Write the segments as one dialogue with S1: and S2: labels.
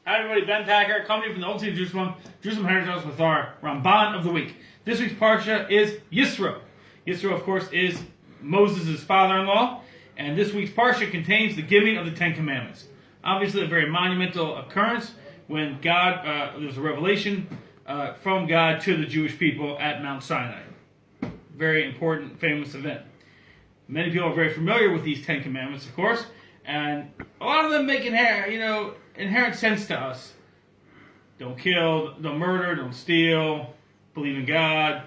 S1: Hi everybody, Ben Packer, coming from the Old City of Jerusalem Heritage House with our Ramban of the week. This week's Parsha is Yisro. Yisro, of course, is Moses' father-in-law, and this week's Parsha contains the giving of the Ten Commandments. Obviously a very monumental occurrence when there's a revelation from God to the Jewish people at Mount Sinai. Very important, famous event. Many people are very familiar with these Ten Commandments, of course, and a lot of them make inherent sense to us. Don't kill, don't murder, don't steal, believe in God,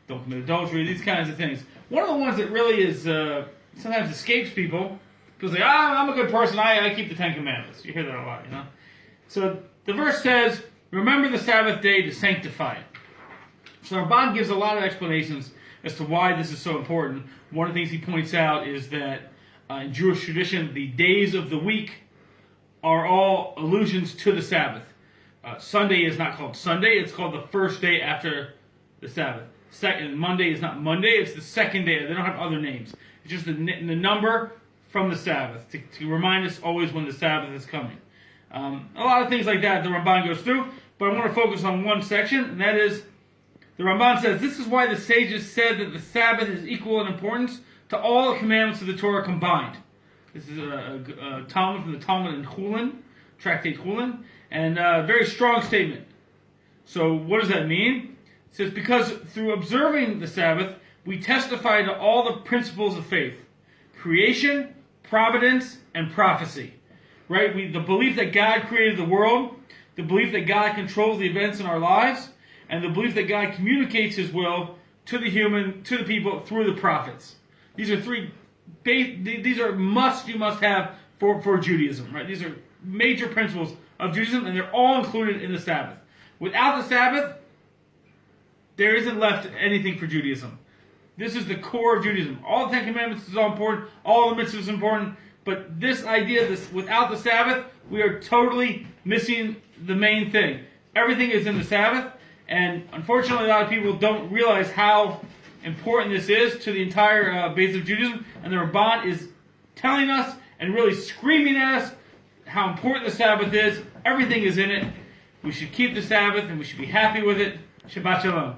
S1: don't commit adultery, these kinds of things. One of the ones that really is sometimes escapes people say, I'm a good person, I keep the Ten Commandments. You hear that a lot, So the verse says, remember the Sabbath day to sanctify it. So Ramban gives a lot of explanations as to why this is so important. One of the things he points out is that in Jewish tradition, the days of the week are all allusions to the Sabbath. Sunday is not called Sunday, it's called the first day after the Sabbath. Monday is not Monday, it's the second day. They don't have other names. It's just the number from the Sabbath to remind us always when the Sabbath is coming. A lot of things like that the Ramban goes through, but I want to focus on one section, and that is, the Ramban says, this is why the sages said that the Sabbath is equal in importance to all the commandments of the Torah combined. This is a Talmud from the Talmud in Chulin, Tractate Chulin, and a very strong statement. So what does that mean? It says, because through observing the Sabbath, we testify to all the principles of faith. Creation, providence, and prophecy. Right? The belief that God created the world, the belief that God controls the events in our lives, and the belief that God communicates His will to the people through the prophets. These are you must have for Judaism, right? These are major principles of Judaism, and they're all included in the Sabbath. Without the Sabbath, there isn't left anything for Judaism. This is the core of Judaism. All the Ten Commandments is all important, all the mitzvahs is important, but this idea, without the Sabbath, we are totally missing the main thing. Everything is in the Sabbath, and unfortunately a lot of people don't realize how important this is to the entire base of Judaism, and the Ramban is telling us and really screaming at us how important the Sabbath is. Everything is in it. We should keep the Sabbath, and we should be happy with it. Shabbat Shalom.